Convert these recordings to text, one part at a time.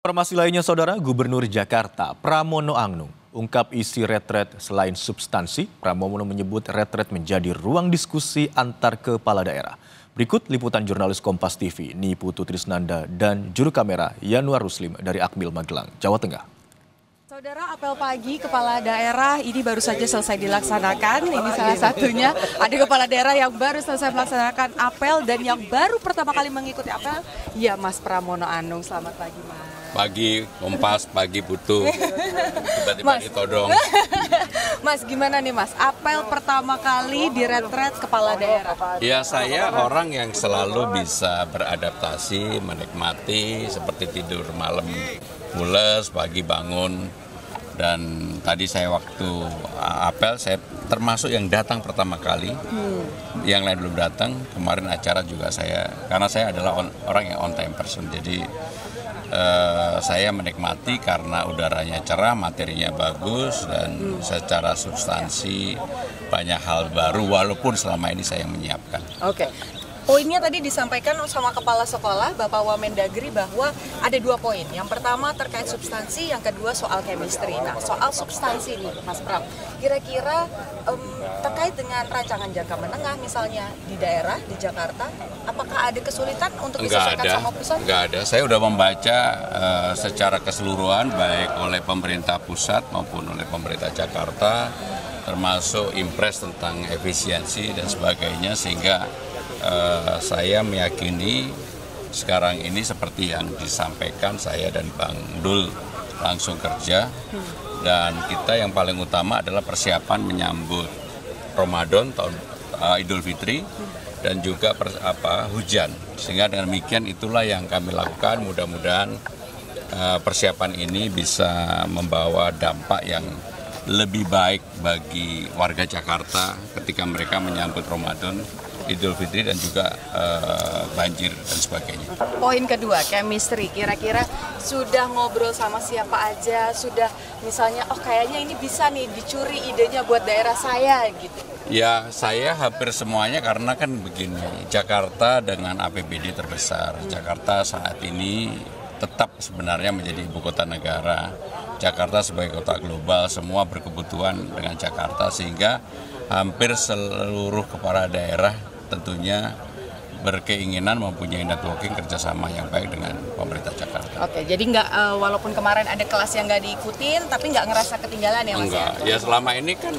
Informasi lainnya, Saudara, Gubernur Jakarta Pramono Anung ungkap isi retret selain substansi. Pramono menyebut retret menjadi ruang diskusi antar kepala daerah. Berikut liputan jurnalis Kompas TV Niputu Trisnanda dan juru kamera Yanuar Ruslim dari Akmil Magelang, Jawa Tengah. Saudara, apel pagi kepala daerah ini baru saja selesai dilaksanakan. Ini salah satunya ada kepala daerah yang baru selesai melaksanakan apel dan yang baru pertama kali mengikuti apel, ya Mas Pramono Anung. Selamat pagi, Mas. Pagi Kompas, pagi Putu, tiba-tiba ditodong. Mas, gimana nih Mas, apel pertama kali di retret kepala daerah? Ya, saya orang yang selalu bisa beradaptasi, menikmati seperti tidur malam pules, pagi bangun. Dan tadi saya waktu apel, saya termasuk yang datang pertama kali. Yang lain belum datang. Kemarin acara juga saya, karena saya adalah orang yang on time person. Jadi saya menikmati karena udaranya cerah, materinya bagus, dan secara substansi banyak hal baru walaupun selama ini saya menyiapkan. Oke. Poinnya tadi disampaikan sama Kepala Sekolah, Bapak Wamendagri, bahwa ada 2 poin. Yang pertama terkait substansi, yang kedua soal chemistry. Nah, soal substansi nih, Mas Pram, kira-kira terkait dengan rancangan jangka menengah misalnya di daerah, di Jakarta, apakah ada kesulitan untuk disesuaikan sama pusat? Enggak ada. Saya sudah membaca secara keseluruhan, baik oleh pemerintah pusat maupun oleh pemerintah Jakarta, termasuk impres tentang efisiensi dan sebagainya, sehingga saya meyakini sekarang ini seperti yang disampaikan saya dan Bang Dul langsung kerja, dan kita yang paling utama adalah persiapan menyambut Ramadan, tahun Idul Fitri, dan juga hujan, sehingga dengan demikian itulah yang kami lakukan. Mudah-mudahan persiapan ini bisa membawa dampak yang lebih baik bagi warga Jakarta ketika mereka menyambut Ramadan, Idul Fitri, dan juga banjir dan sebagainya. Poin kedua, chemistry. Kira-kira sudah ngobrol sama siapa aja? Sudah misalnya, oh kayaknya ini bisa nih dicuri idenya buat daerah saya gitu. Ya, saya hampir semuanya, karena kan begini, Jakarta dengan APBD terbesar. Jakarta saat ini tetap sebenarnya menjadi ibu kota negara. Jakarta sebagai kota global, semua berkebutuhan dengan Jakarta, sehingga hampir seluruh kepala daerah tentunya berkeinginan mempunyai networking kerjasama yang baik dengan pemerintah Jakarta. Oke, jadi nggak, walaupun kemarin ada kelas yang nggak diikutin, tapi nggak ngerasa ketinggalan ya Mas? Enggak, ya selama ini kan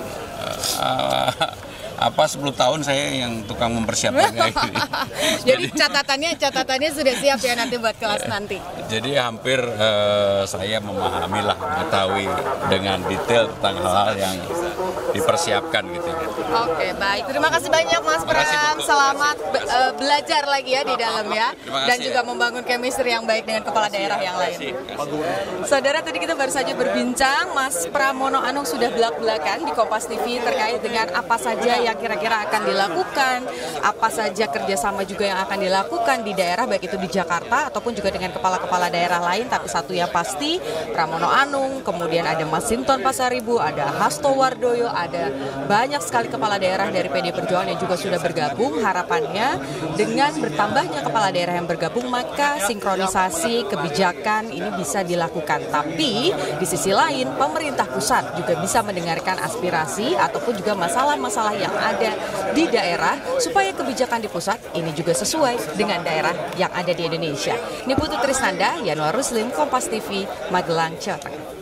10 tahun saya yang tukang mempersiapkan kayak gini. Jadi catatannya sudah siap ya nanti buat kelas nanti. Jadi hampir saya memahami lah, mengetahui dengan detail tentang hal-hal yang dipersiapkan gitu. Oke, baik. Terima kasih banyak Mas Pram. Selamat belajar lagi ya di dalam ya. Dan juga membangun chemistry yang baik dengan kepala daerah yang lain. Saudara, tadi kita baru saja berbincang, Mas Pramono Anung sudah belak-belakan di Kompas TV terkait dengan apa saja yang kira-kira akan dilakukan, apa saja kerjasama juga yang akan dilakukan di daerah, baik itu di Jakarta ataupun juga dengan kepala-kepala daerah lain. Tapi satu yang pasti, Pramono Anung, kemudian ada Mas Sinton Pasaribu, ada Hasto Wardoyo, ada banyak sekali kepala daerah dari PD Perjuangan yang juga sudah bergabung. Harapannya dengan bertambahnya kepala daerah yang bergabung, maka sinkronisasi kebijakan ini bisa dilakukan. Tapi di sisi lain, pemerintah pusat juga bisa mendengarkan aspirasi ataupun juga masalah-masalah yang ada di daerah, supaya kebijakan di pusat ini juga sesuai dengan daerah yang ada di Indonesia. Niputu Trisnanda, Yanuar Ruslim, Kompas TV, Magelang, Jawa Tengah.